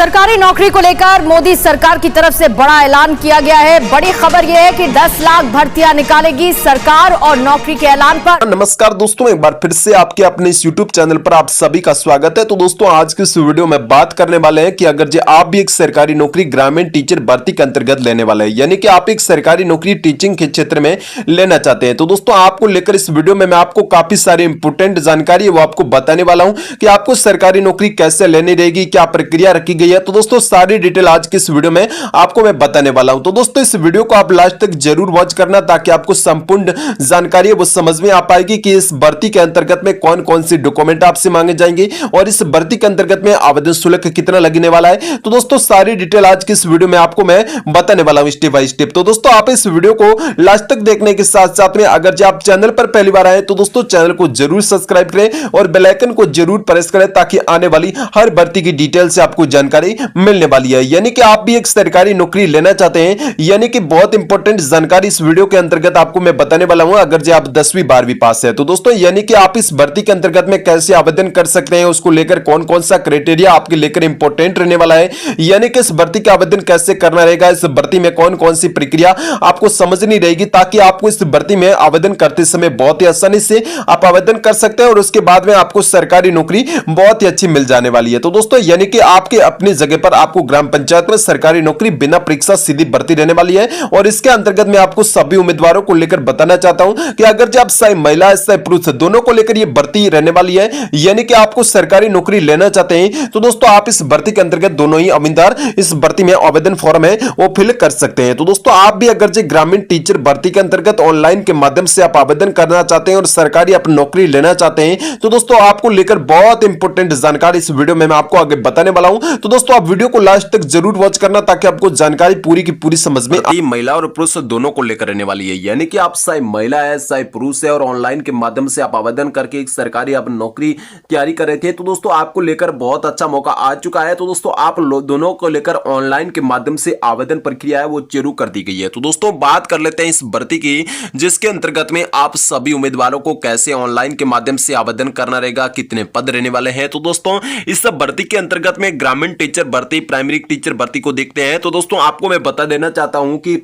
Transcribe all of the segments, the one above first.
सरकारी नौकरी को लेकर मोदी सरकार की तरफ से बड़ा ऐलान किया गया है। बड़ी खबर यह है कि 10 लाख भर्तियां निकालेगी सरकार और नौकरी के ऐलान पर। नमस्कार दोस्तों, एक बार फिर से आपके अपने इस YouTube चैनल पर आप सभी का स्वागत है। तो दोस्तों आज की इस वीडियो में बात करने वाले हैं कि अगर जो आप भी एक सरकारी नौकरी ग्रामीण टीचर भर्ती के अंतर्गत लेने वाले हैं, यानी कि आप एक सरकारी नौकरी टीचिंग के क्षेत्र में लेना चाहते हैं, तो दोस्तों आपको लेकर इस वीडियो में मैं आपको काफी सारी इंपोर्टेंट जानकारी है वो आपको बताने वाला हूं कि आपको सरकारी नौकरी कैसे लेनी रहेगी, क्या प्रक्रिया रखी गई है। तो दोस्तों सारी डिटेल आज की इस वीडियो में आपको मैं बताने वाला हूं। तो दोस्तों इस वीडियो को आप लास्ट तक जरूर वॉच करना ताकि आपको संपूर्ण जानकारी है वो समझ में आ पाएगी कि इस भर्ती के अंतर्गत में कौन कौन सी डॉक्यूमेंट आपसे मांगे जाएंगे और इस भर्ती के अंतर्गत में आवेदन शुल्क कितना लगने वाला है। तो दोस्तों सारी डिटेल आज की इस वीडियो में आपको मैं बताने वाला हूं स्टेप बाय स्टेप। तो दोस्तों आप इस वीडियो को लास्ट तक देखने के साथ साथ में अगर जो आप चैनल पर पहली बार आए तो दोस्तों चैनल को जरूर सब्सक्राइब करें और बेल आइकन को जरूर प्रेस करें ताकि आने वाली हर भर्ती की डिटेल से आपको जानकारी मिलने वाली है। यानी कि आप भी एक सरकारी नौकरी लेना चाहते हैं, यानी कि बहुत इंपॉर्टेंट जानकारी इस वीडियो के अंतर्गत आपको मैं बताने वाला हूं। अगर जो आप 10वीं 12वीं पास है तो दोस्तों यानी कि आप इस भर्ती के अंतर्गत में कैसे आवेदन कर सकते हैं, उसको लेकर कौन कौन सा क्राइटेरिया आपके लेकर इंपॉर्टेंट रहने वाला है, यानी कि इस भर्ती का आवेदन कैसे करना रहेगा, इस भर्ती में कौन कौन सी प्रक्रिया आपको समझनी रहेगी ताकि आपको इस भर्ती में आवेदन करते समय बहुत ही आसानी से आप आवेदन कर सकते हैं और उसके बाद में आपको सरकारी नौकरी बहुत ही अच्छी मिल जाने वाली है। तो दोस्तों यानी कि आपके अपनी जगह पर आपको ग्राम पंचायत में सरकारी नौकरी बिना परीक्षा सीधी भर्ती रहने वाली है। और इसके अंतर्गत मैं आपको सभी उम्मीदवारों को लेकर बताना चाहता हूं कि अगर जब चाहे महिला चाहे पुरुष दोनों को लेकर यह भर्ती रहने वाली है, यानी कि आपको सरकारी नौकरी लेना चाहते हैं तो दोस्तों आप इस भर्ती के अंतर्गत दोनों ही उम्मीदवार इस भर्ती में आवेदन फॉर्म है वो फिल कर सकते हैं। तो दोस्तों आप भी अगर जो ग्रामीण टीचर भर्ती के अंतर्गत ऑनलाइन के माध्यम से आप आवेदन करना चाहते हैं और सरकारी आप नौकरी लेना चाहते हैं तो दोस्तों आपको लेकर बहुत इंपॉर्टेंट जानकारी इस वीडियो में मैं आपको आगे बताने वाला हूं। तो दोस्तों आप वीडियो को लास्ट तक जरूर वॉच करना ताकि आपको जानकारी पूरी की पूरी समझ में आए। महिला और पुरुष दोनों को लेकर रहने वाली है, यानी कि आप चाहे महिला है चाहे पुरुष है और ऑनलाइन के माध्यम से आप आवेदन करके एक सरकारी आप नौकरी तैयारी कर रहे थे तो दोस्तों आपको लेकर बहुत अच्छा मौका आ चुका है। तो दोस्तों आप दोनों को लेकर ऑनलाइन के माध्यम से आवेदन प्रक्रिया है वो शुरू कर दी गई है। तो दोस्तों बात कर लेते हैं इस भर्ती की, जिसके अंतर्गत में आप सभी उम्मीदवारों को कैसे ऑनलाइन के माध्यम से आवेदन करना रहेगा, कितने पद रहने वाले हैं। तो दोस्तों इस भर्ती के अंतर्गत में ग्रामीण टीचर भर्ती, प्राइमरी टीचर भर्ती को देखते हैं। तो दोस्तों आपको मैं बता देना चाहता हूं कि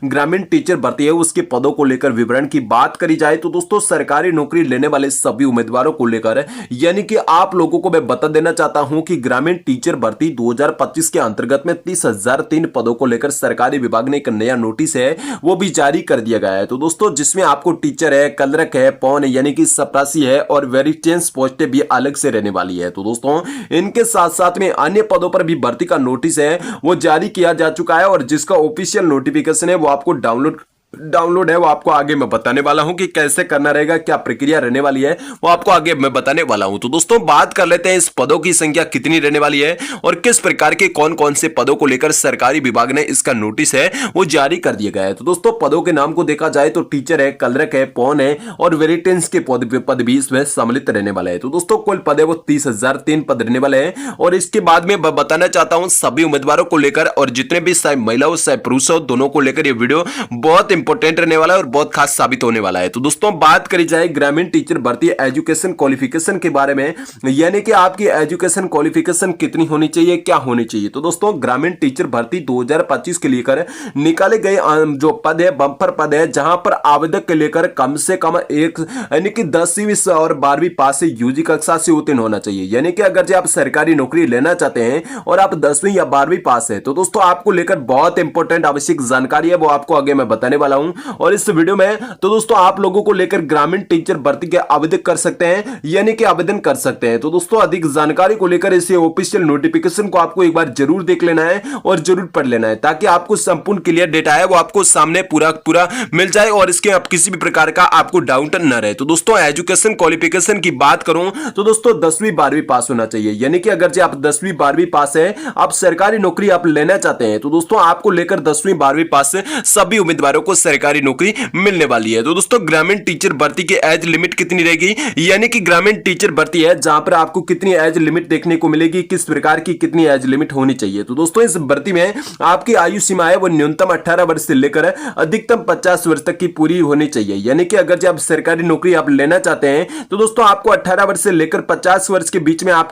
ग्रामीण टीचर भर्ती है उसके पदों को लेकर विवरण की बात करी जाए तो दोस्तों सरकारी नौकरी लेने वाले सभी उम्मीदवारों को लेकर यानी कि आप लोगों को मैं बता देना चाहता हूं कि ग्रामीण टीचर भर्ती 2025 के अंतर्गत में 30,003 पदों को लेकर सरकारी विभाग ने एक नया नोटिस है वो भी जारी कर दिया गया है। तो दोस्तों जिसमें आपको टीचर है, क्लर्क है, पौन है यानी कि चपरासी है और वेरिटेंस पोस्टें भी अलग से रहने वाली है। तो दोस्तों इनके साथ साथ में अन्य पदों पर भी भर्ती का नोटिस है वो जारी किया जा चुका है और जिसका ऑफिशियल नोटिफिकेशन है वो आपको डाउनलोड है वो आपको आगे मैं बताने वाला हूं कि कैसे करना रहेगा, क्या प्रक्रिया रहने वाली है वो आपको आगे मैं बताने वाला हूं। तो दोस्तों बात कर लेते हैं इस पदों की संख्या कितनी रहने वाली है और किस प्रकार के कौन कौन से पदों को लेकर सरकारी विभाग ने इसका नोटिस है वो जारी कर दिया गया है। तो दोस्तों पदों के नाम को देखा जाए तो टीचर है, क्लर्क है, पौन है और वेरिटेंस के पद भी इसमें सम्मिलित रहने वाले हैं। तो दोस्तों कुल पद है वो 30,003 पद रहने वाले हैं। और इसके बाद में बताना चाहता हूं सभी उम्मीदवारों को लेकर और जितने भी चाहे महिला हो चाहे पुरुष हो दोनों को लेकर ये वीडियो बहुत इंपॉर्टेंट रहने वाला है और बहुत खास साबित होने वाला है। तो दोस्तों बात करी जाए ग्रामीण टीचर भर्ती एजुकेशन क्वालिफिकेशन के बारे में, यानी कि आपकी एजुकेशन क्वालिफिकेशन कितनी होनी चाहिए, क्या होनी चाहिए। तो दोस्तों ग्रामीण टीचर भर्ती 2025 के लेकर निकाले गए जो पद है बंपर पद है जहां पर आवेदक के लेकर कम से कम एक यानी कि 10वीं और 12वीं पास से यूजी कक्षा से उत्तीर्ण होना चाहिए। यानी कि अगर आप सरकारी नौकरी लेना चाहते हैं और आप 10वीं या 12वीं पास है तो दोस्तों आपको लेकर बहुत इंपॉर्टेंट आवश्यक जानकारी है वो आपको आगे मैं बताने वाला हूं। और इस वीडियो में तो दोस्तों आप लोगों को लेकर ग्रामीण टीचर भर्ती के आवेदन कर सकते हैं, यानी कि आवेदन कर सकते हैं। तो दोस्तों अधिक जानकारी को लेकर इसे ऑफिशियल नोटिफिकेशन को आपको एक बार जरूर देख लेना है और जरूर पढ़ लेना है ताकि आपको संपूर्ण क्लियर डेटा है वो आपको सामने पूरा मिल जाए और इसके आप किसी भी प्रकार का आपको डाउट न रहे। तो दोस्तों एजुकेशन क्वालिफिकेशन की बात करूं तो दोस्तों 10वीं 12वीं पास होना चाहिए। यानी कि अगर आप 10वीं 12वीं पास है, आप सरकारी नौकरी आप लेना चाहते हैं तो दोस्तों आपको लेकर 10वीं 12वीं पास सभी उम्मीदवारों को सरकारी नौकरी मिलने वाली है। तो दोस्तों ग्रामीण टीचर भर्ती की एज लिमिट कितनी रहेगी, यानी कि ग्रामीण टीचर भर्ती है जहां पर आपको कितनी एज लिमिट देखने को मिलेगी, किस प्रकार की कितनी एज लिमिट होनी चाहिए। तो दोस्तों इस भर्ती में आपकी आयु सीमा है वो न्यूनतम 18 वर्ष से लेकर अधिकतम 50 वर्ष तक की पूरी होनी चाहिए। यानी कि अगर जब सरकारी नौकरी आप लेना चाहते हैं तो दोस्तों आपको 18 वर्ष से लेकर 50 वर्ष के बीच में आप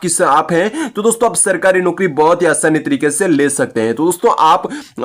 हैं तो दोस्तों आप सरकारी नौकरी बहुत ही आसानी तरीके से ले सकते हैं। तो दोस्तों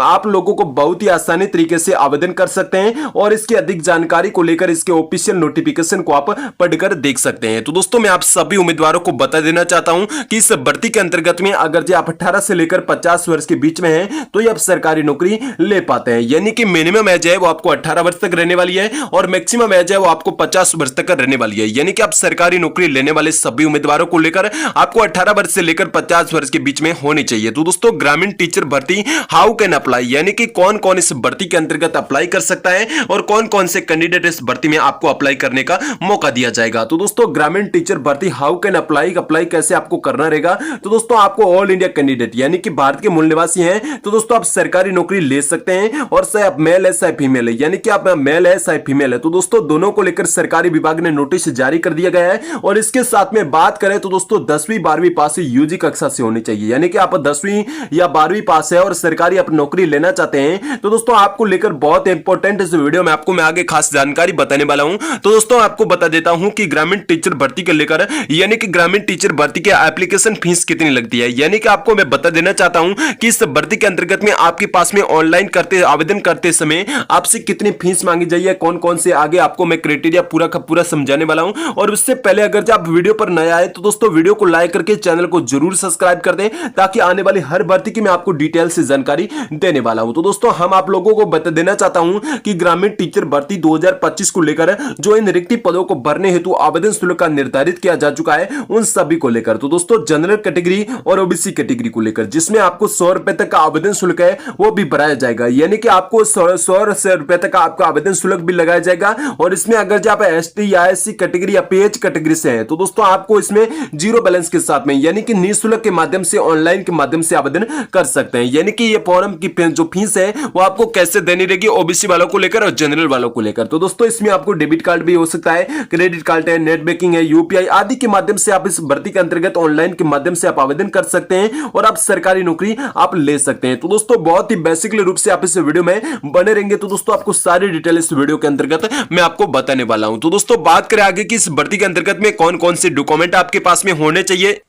आप लोगों को बहुत ही आसानी तरीके से आवेदन कर सकते हैं और इसकी अधिक जानकारी को लेकर इसके ऑफिशियल नोटिफिकेशन को आप पढ़कर देख सकते हैं। तो दोस्तों मैं आप सभी उम्मीदवारों को बता देना चाहता हूं कि इस भर्ती के अंतर्गत में अगर जो आप 18 से लेकर 50 वर्ष के बीच में हैं तो ये आप सरकारी नौकरी ले पाते हैं। यानी कि मिनिमम एज है वो आपको 18 वर्ष तक रहने वाली है और मैक्सिमम एज है वो आपको 50 वर्ष तक रहने वाली है। यानी कि आप सरकारी नौकरी लेने वाले सभी उम्मीदवारों को लेकर आपको 18 वर्ष से लेकर 50 वर्ष के बीच में होनी चाहिए। तो दोस्तों ग्रामीण टीचर भर्ती हाउ कैन अप्लाई, यानी कि कौन कौन इस भर्ती के अंतर्गत अप्लाई कर सकता है और कौन कौन से कैंडिडेट इस भर्ती में आपको अप्लाई करने का मौका दिया जाएगा। तो दोस्तों ग्रामीण टीचर भर्ती हाउ कैन अप्लाई कैसे आपको करना रहेगा। तो दोस्तों आपको ऑल इंडिया कैंडिडेट यानी कि भारत के मूल निवासी हैं तो दोस्तों आप सरकारी नौकरी ले सकते हैं और चाहे आप मेल है चाहे फीमेल है, यानी कि आप मेल है चाहे फीमेल है। तो दोस्तों दोनों को लेकर सरकारी विभाग ने नोटिस जारी कर दिया गया है। और इसके साथ में बात करें तो दोस्तों 10वीं 12वीं पास यूजी कक्षा से होनी चाहिए। यानी कि आप 10वीं या 12वीं पास है और सरकारी आप नौकरी लेना चाहते हैं तो दोस्तों आपको लेकर बहुत इंपॉर्टेंट इस वीडियो में आपको मैं आगे खास जानकारी बताने वाला हूं। तो दोस्तों आपको बता देता हूं कि ग्रामीण टीचर भर्ती को लेकर यानी कि ग्रामीण टीचर भर्ती के एप्लीकेशन फीस कितनी लगती है। यानी कि आपको मैं बता देना चाहता हूं कि इस भर्ती के अंतर्गत में आपके पास में ऑनलाइन आवेदन करते समय आपसे कितनी फीस मांगी जाइए, कौन कौन से आगे आपको मैं क्राइटेरिया पूरा का पूरा समझाने वाला हूं। और उससे पहले अगर जब आप वीडियो पर नए आए तो दोस्तों वीडियो को लाइक करके चैनल को जरूर सब्सक्राइब कर दें ताकि आने वाली हर भर्ती की मैं आपको डिटेल से जानकारी देने वाला हूं। तो दोस्तों हम आप लोगों को बता देना चाहता हूं कि ग्रामीण टीचर भर्ती 2025 को लेकर जो इन रिक्त पदों को भरने हेतु आवेदन शुल्क का निर्धारित किया जा चुका है उन सभी को लेकर। तो दोस्तों जनरल कैटेगरी और ओबीसी कैटेगरी को लेकर जिसमें आपको 100 रुपए तक का आवेदन शुल्क है वो भी भराया जाएगा। यानी कि आपको 100 रुपए तक का आपका आवेदन शुल्क भी लगाया जाएगा। और इसमें अगर जो आप एसटी या एससी कैटेगरी या पीएच कैटेगरी से हैं तो दोस्तों आपको इसमें जीरो बैलेंस के साथ में यानी कि निःशुल्क के माध्यम से ऑनलाइन के माध्यम से आवेदन कर सकते हैं। यानी कि ये फॉर्म की जो फीस है वो आपको कैसे देनी रहेगी ओबीसी वालों को लेकर और जनरल वालों को लेकर। तो दोस्तों इसमें आपको डेबिट कार्ड भी हो सकता है, क्रेडिट कार्ड है, नेट बैंकिंग है, यूपीआई आदि के माध्यम से आप इस भर्ती के अंतर्गत ऑनलाइन के माध्यम से आप आवेदन कर सकते हैं और आप सरकारी नौकरी आप ले सकते हैं। तो दोस्तों बहुत ही बेसिकली रूप से आप इस वीडियो में बने रहेंगे तो दोस्तों आपको सारी डिटेल इस वीडियो के अंतर्गत मैं आपको बताने वाला हूं। तो दोस्तों बात करें आगे कि इस भर्ती के अंतर्गत में कौन कौन से डॉक्यूमेंट आपके पास में होने चाहिए।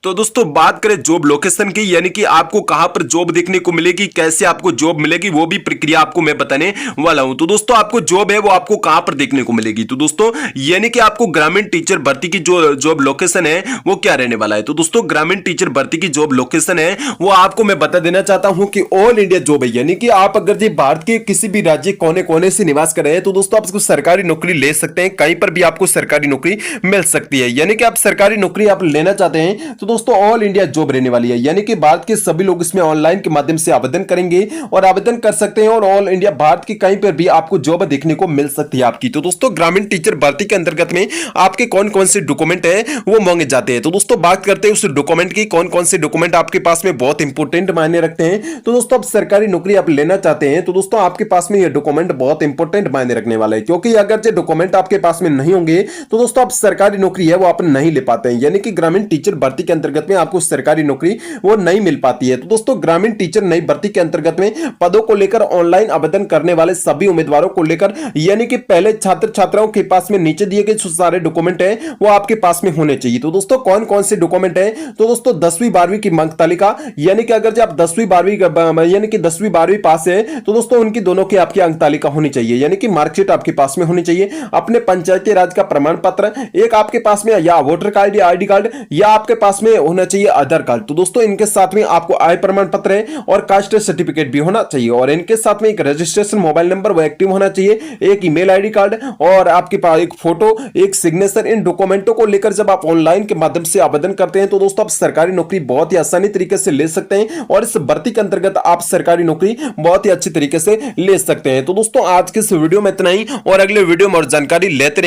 तो दोस्तों बात करें जॉब लोकेशन की, यानी कि आपको कहां पर जॉब देखने को मिलेगी, कैसे आपको जॉब मिलेगी, वो भी प्रक्रिया आपको मैं बताने वाला हूं। तो दोस्तों आपको जॉब है वो आपको कहां पर देखने को मिलेगी। तो दोस्तों यानी कि आपको ग्रामीण टीचर भर्ती की जो जॉब लोकेशन है वो क्या रहने वाला है। तो दोस्तों ग्रामीण टीचर भर्ती की जॉब लोकेशन है वो आपको मैं बता देना चाहता हूं कि ऑल इंडिया जॉब है। यानी कि आप अगर जी भारत के किसी भी राज्य कोने कोने से निवास कर रहे हैं तो दोस्तों आप इसको सरकारी नौकरी ले सकते हैं, कहीं पर भी आपको सरकारी नौकरी मिल सकती है। यानी कि आप सरकारी नौकरी आप लेना चाहते हैं तो दोस्तों ऑल इंडिया जॉब रहने वाली है। यानी कि भारत के सभी लोग इसमें ऑनलाइन के माध्यम से आवेदन करेंगे और आवेदन कर सकते हैं और ऑल इंडिया भारत के कहीं पर भी आपको जॉब देखने को मिल सकती है आपकी। तो दोस्तों ग्रामीण टीचर भर्ती के अंतर्गत में आपके कौन कौन से डॉक्यूमेंट है वो मांगे जाते हैं। तो दोस्तों बात करते हैं उस डॉक्यूमेंट की, कौन कौन से डॉक्यूमेंट आपके पास में बहुत इंपॉर्टेंट मायने रखते हैं। तो दोस्तों आप सरकारी नौकरी आप लेना चाहते हैं तो दोस्तों आपके पास में ये डॉक्यूमेंट बहुत इंपॉर्टेंट मायने रखने वाला है, क्योंकि अगर जो डॉक्यूमेंट आपके पास में नहीं होंगे तो दोस्तों आप सरकारी नौकरी है वो आप नहीं ले पाते हैं। यानी कि ग्रामीण टीचर भर्ती के अंतर्गत में आपको सरकारी नौकरी वो नहीं मिल पाती है। तो दोस्तों ग्रामीण टीचर नई भर्ती के अंतर्गत में पदों को लेकर ऑनलाइन आवेदन करने वाले सभी उम्मीदवारों को लेकर यानी कि पहले छात्र छात्राओं के पास में नीचे दिए गए जो सारे डॉक्यूमेंट हैं वो आपके पास में होने चाहिए। तो दोस्तों कौन कौन से डॉक्यूमेंट है तो दोस्तों 10वीं 12वीं की अंक तालिका, यानी कि अगर आप 10वीं 12वीं यानी कि 10वीं 12वीं पास है तो दोस्तों उनकी दोनों की आपकी अंक तालिका होनी चाहिए, यानी कि मार्कशीट आपके पास में होनी चाहिए। अपने पंचायती राज का प्रमाण पत्र एक आपके पास में या वोटर कार्ड या आईडी कार्ड या आपके पास में होना चाहिए आधार कार्ड। तो दोस्तों इनके साथ में आपको आय प्रमाण पत्र है और कास्ट सर्टिफिकेट भी होना चाहिए और इनके साथ में एक रजिस्ट्रेशन मोबाइल नंबर वो एक्टिव होना चाहिए, एक ईमेल आईडी कार्ड और आपके पास एक फोटो, एक सिग्नेचर। इन डॉक्यूमेंटों को लेकर जब आप ऑनलाइन के माध्यम से आवेदन करते हैं तो दोस्तों आप सरकारी नौकरी बहुत ही आसानी तरीके से ले सकते हैं और इस भर्ती के अंतर्गत आप सरकारी नौकरी बहुत ही अच्छी तरीके से ले सकते हैं। तो दोस्तों आज के इस वीडियो में इतना ही और अगले वीडियो में और जानकारी लेते